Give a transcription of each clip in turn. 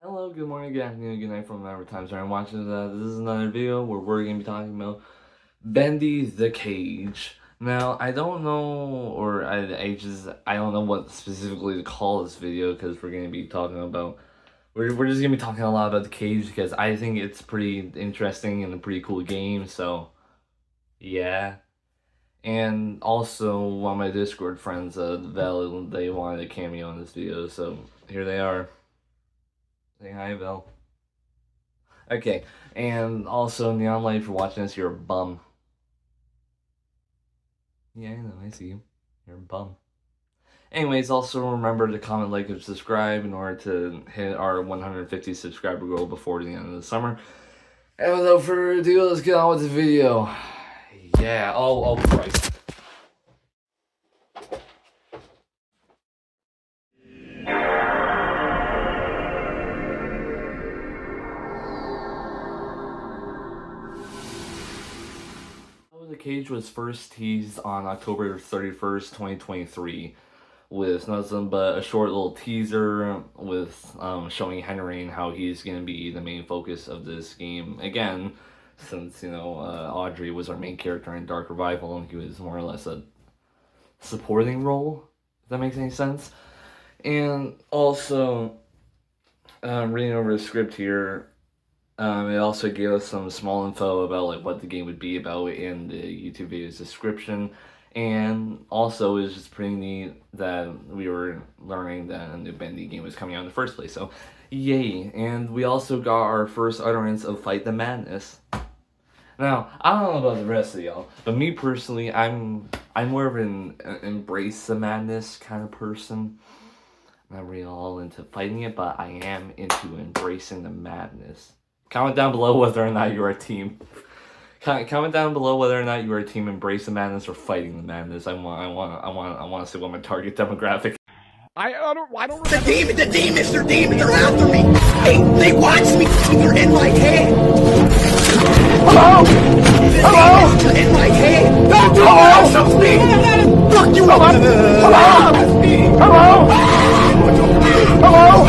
Hello, good morning, good afternoon, good night from whatever time zone I'm watching this. This is another video where we're going to be talking about Bendy the Cage. Now, I don't know, or I don't know what specifically to call this video because we're going to be talking about, we're just going to be talking a lot about the Cage because I think it's pretty interesting and a pretty cool game, so yeah. And also, one of my Discord friends, Vel, they wanted a cameo in this video, so here they are. Say hi, Vel. Okay, and also, Neon Light, if you're watching this, you're a bum. Yeah, I know, I see you. You're a bum. Anyways, also remember to comment, like, and subscribe in order to hit our 150 subscriber goal before the end of the summer. And without further ado, let's get on with the video. Yeah, oh Christ. The Cage was first teased on October 31st, 2023, with nothing but a short little teaser with showing Henry and how he's going to be the main focus of this game. Again, since, Audrey was our main character in Dark Revival, and he was more or less a supporting role, if that makes any sense. And also, reading over the script here, it also gave us some small info about like what the game would be about in the YouTube video's description, and also it was just pretty neat that we were learning that a new Bendy game was coming out in the first place. So, yay! And we also got our first utterance of "Fight the Madness." Now, I don't know about the rest of y'all, but me personally, I'm more of an embrace the madness kind of person. I'm not really all into fighting it, but I am into embracing the madness. Comment down below whether or not you are a team. Comment down below whether or not you are a team embrace the madness or fighting the madness. I want to see what my target demographic. I don't The demons, they're after me. They watch me. They're in my head. Hello? Hello? They're in my head. Don't do that. Fuck you up. Hello? Hello? Hello?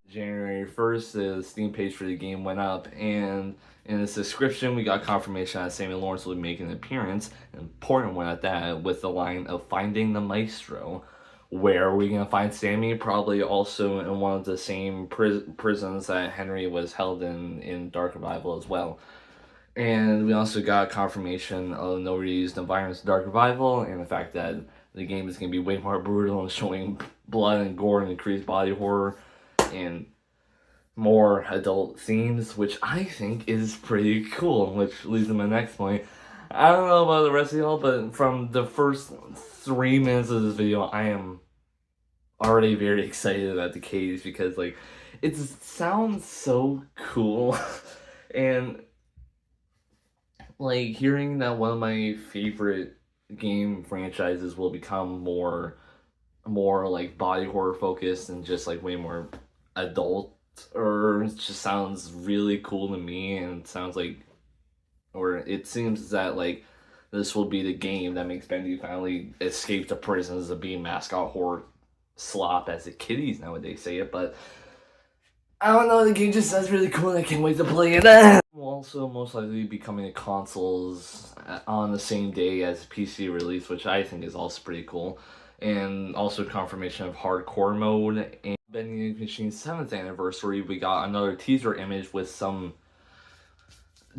January 1st, the Steam page for the game went up, and in its description, we got confirmation that Samuel Lawrence will be making an appearance, an important one at that, with the line of "Finding the Maestro." Where are we going to find Sammy? Probably also in one of the same prisons that Henry was held in Dark Revival as well. And we also got confirmation of no reused environments in Dark Revival, and the fact that the game is going to be way more brutal and showing blood and gore and increased body horror and more adult themes, which I think is pretty cool, which leads to my next point. I don't know about the rest of y'all, but from the first 3 minutes of this video, I am already very excited about the Cage because, like, it sounds so cool. And, like, hearing that one of my favorite game franchises will become more like body horror focused and just like way more adult, or it just sounds really cool to me, and it sounds like, or it seems that like this will be the game that makes Bendy finally escape the prisons of being mascot horror slop, as the kiddies nowadays say it. But I don't know, the game just sounds really cool and I can't wait to play it. Will also most likely be coming to consoles on the same day as PC release, which I think is also pretty cool. And also confirmation of hardcore mode. And Bendy Machine's 7th anniversary, we got another teaser image with some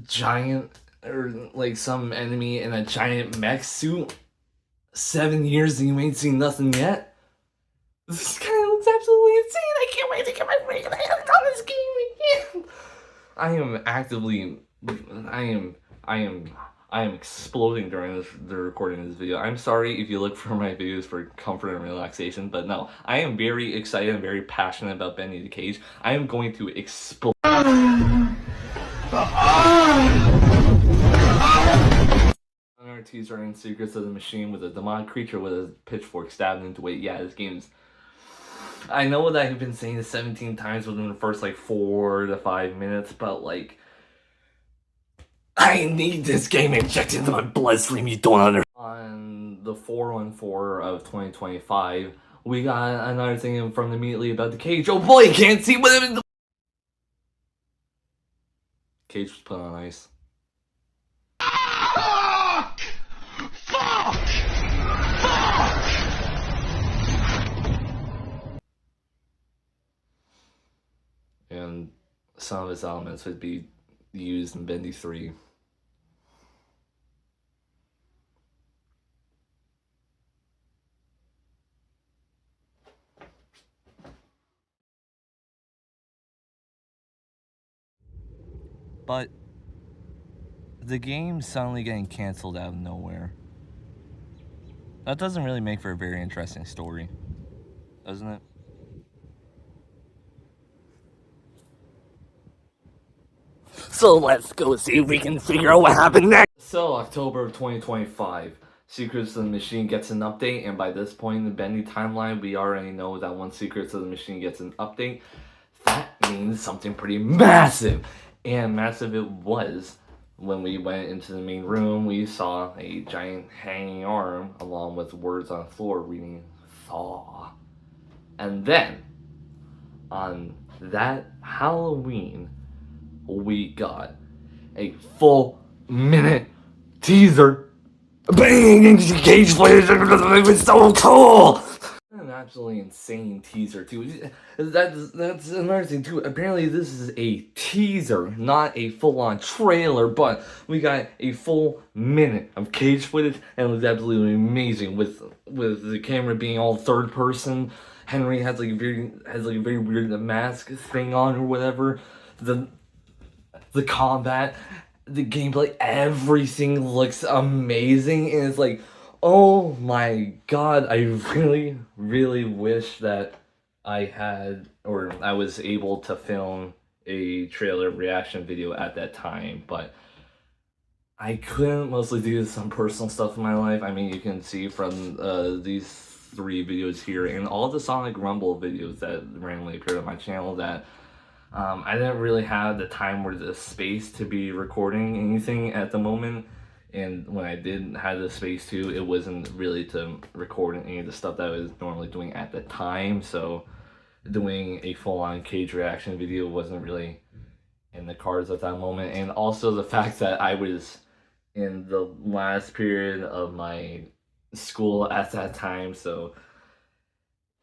giant, or like some enemy in a giant mech suit. 7 years and you ain't seen nothing yet? This kind of looks absolutely insane. I can't wait to get my freaking hands on this game again. I am exploding during the recording of this video. I'm sorry if you look for my videos for comfort and relaxation, but no, I am very excited and very passionate about Bendy the Cage. I am going to explode. Another teaser in Secrets of the Machine with a demonic creature with a pitchfork stabbed into it. Yeah, this game's... I know that I've been saying this 17 times within the first like 4 to 5 minutes, but like, I need this game injected into my bloodstream, you don't understand. On the 4/14 of 2025, we got another thing from immediately about the cage. Oh boy, you can't see what the cage was put on ice. Fuck! Fuck! Fuck! And some of its elements would be used in Bendy 3. But the game's suddenly getting canceled out of nowhere. That doesn't really make for a very interesting story, doesn't it? So let's go see if we can figure out what happened next. So, October of 2025, Secrets of the Machine gets an update, and by this point in the Bendy timeline, we already know that once Secrets of the Machine gets an update, that means something pretty massive. And massive it was. When we went into the main room, we saw a giant hanging arm along with words on the floor reading Thaw. And then, on that Halloween, we got a full minute teaser. Bang! Cage footage. It was so cool. An absolutely insane teaser too. That's another thing too. Apparently, this is a teaser, not a full-on trailer. But we got a full minute of cage footage, and it was absolutely amazing. With the camera being all third person. Henry has like a very weird mask thing on or whatever. The combat, the gameplay, everything looks amazing, and it's like, oh my god, I really, really wish that I had, or I was able to film a trailer reaction video at that time, but I couldn't, mostly due to some personal stuff in my life. I mean, you can see from these 3 videos here, and all the Sonic Rumble videos that randomly appeared on my channel, that I didn't really have the time or the space to be recording anything at the moment, and when I did have the space to, it wasn't really to record any of the stuff that I was normally doing at the time, so doing a full-on cage reaction video wasn't really in the cards at that moment. And also the fact that I was in the last period of my school at that time, so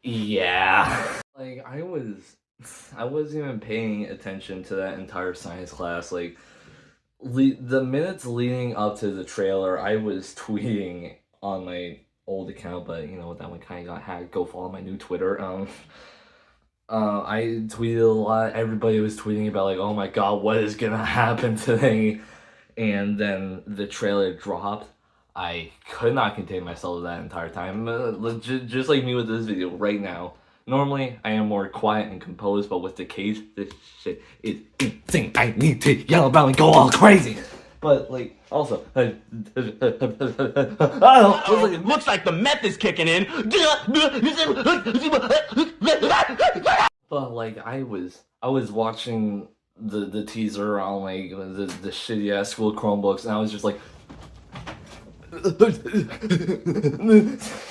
yeah. Like, I wasn't even paying attention to that entire science class. Like, the minutes leading up to the trailer, I was tweeting on my old account, but you know, that one kind of got hacked. Go follow my new Twitter. I tweeted a lot. Everybody was tweeting about, like, oh my god, what is gonna happen today? And then the trailer dropped. I could not contain myself that entire time. Just like me with this video right now. Normally, I am more quiet and composed, but with the cage, this shit is insane. I need to yell about and go all crazy. But, like, also, Looks like the meth is kicking in. but like, I was watching the teaser on like the shitty ass school Chromebooks, and I was just like,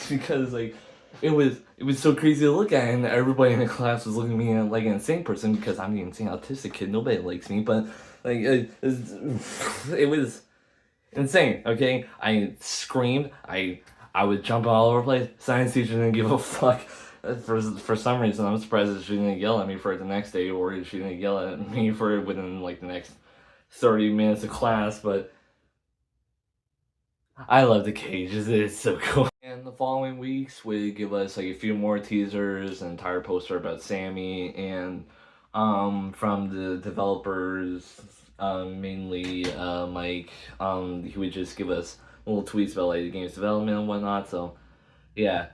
because like it was so crazy to look at, and everybody in the class was looking at me like an insane person because I'm the insane autistic kid. Nobody likes me, but like it was insane. Okay, I screamed. I was jumping all over the place. Science teacher didn't give a fuck. For some reason, I'm surprised that she didn't yell at me for it the next day, or she didn't yell at me for it within like the next 30 minutes of class. But I love the cages. It's so cool. And the following weeks would give us like a few more teasers, an entire poster about Sammy, and from the developers, mainly Mike. He would just give us little tweets about like the game's development and whatnot. So yeah,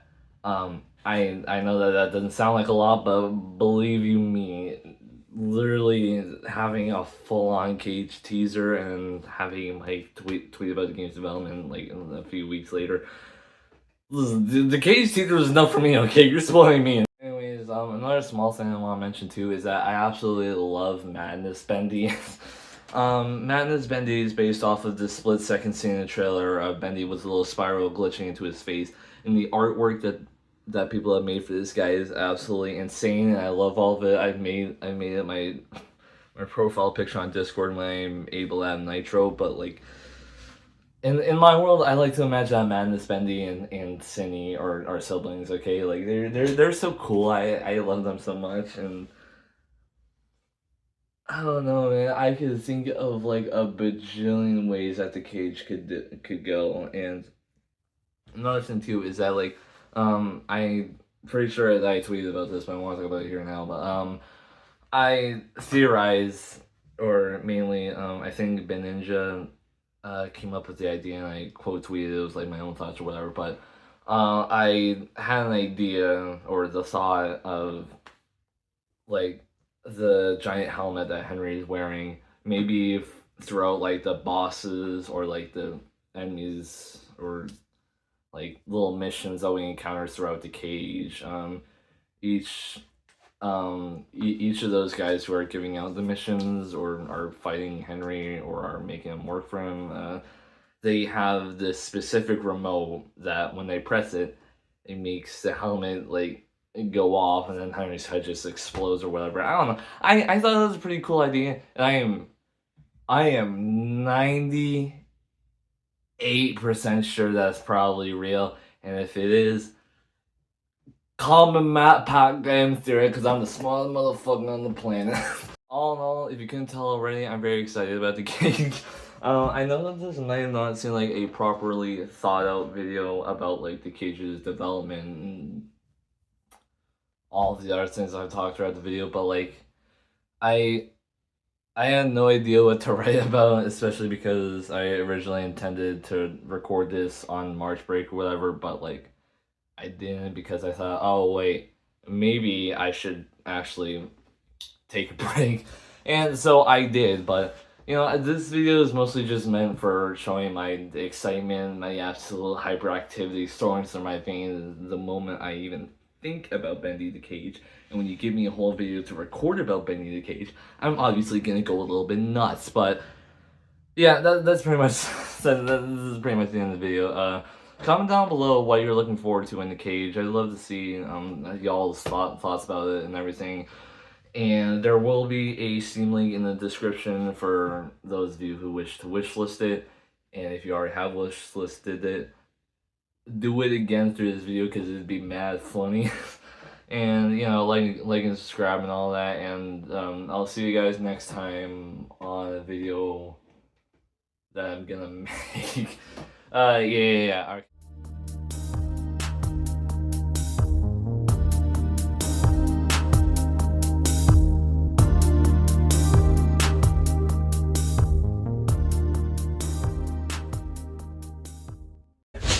I know that doesn't sound like a lot, but believe you me, literally having a full-on cage teaser and having Mike tweet about the game's development like a few weeks later. The cage teaser was enough for me. Okay, you're spoiling me. Anyways, another small thing I want to mention too is that I absolutely love Madness Bendy. Madness Bendy is based off of the split-second scene in the trailer of Bendy with a little spiral glitching into his face, and the artwork that that people have made for this guy is absolutely insane, and I love all of it. I made it my profile picture on Discord when I'm able to add Nitro, but like in my world, I like to imagine that Madness, Bendy, and Cindy are siblings. Okay, like they're so cool. I love them so much, and I don't know, man. I could think of like a bajillion ways that the cage could go, and another thing too is that like I pretty sure that I tweeted about this, but I want to talk about it here now. But I theorize, or mainly I think Ben Ninja came up with the idea, and I quote tweeted it was like my own thoughts or whatever. But I had an idea or the thought of like the giant helmet that Henry is wearing. Maybe if throughout like the bosses or like the enemies or like little missions that we encounter throughout the cage. Each each of those guys who are giving out the missions or are fighting Henry or are making him work for him, they have this specific remote that when they press it, it makes the helmet like go off and then Henry's head just explodes or whatever. I don't know. I thought that was a pretty cool idea, and I am 98% sure that's probably real, and if it is, call me Matt Pack Game Theory, because I'm the smallest motherfucker on the planet. All in all, if you couldn't tell already, I'm very excited about the cage. I know that this might have not seem like a properly thought out video about like the cage's development and all of the other things I've talked throughout the video, but like I had no idea what to write about, especially because I originally intended to record this on March break or whatever, but like I didn't because I thought, oh wait, maybe I should actually take a break. And so I did, but you know, this video is mostly just meant for showing my excitement, my absolute hyperactivity soaring through my veins the moment I even think about Bendy the Cage. And when you give me a whole video to record about Bendy the Cage, I'm obviously gonna go a little bit nuts. But yeah, that's pretty much this is pretty much the end of the video. Comment down below what you're looking forward to in the cage. I'd love to see y'all's thoughts about it and everything. And there will be a Steam link in the description for those of you who wish to wishlist it. And if you already have wishlisted it, do it again through this video because it'd be mad funny. And you know, like and subscribe and all that. And I'll see you guys next time on a video that I'm gonna make. Yeah. Okay.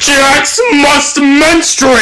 Jax must menstruate!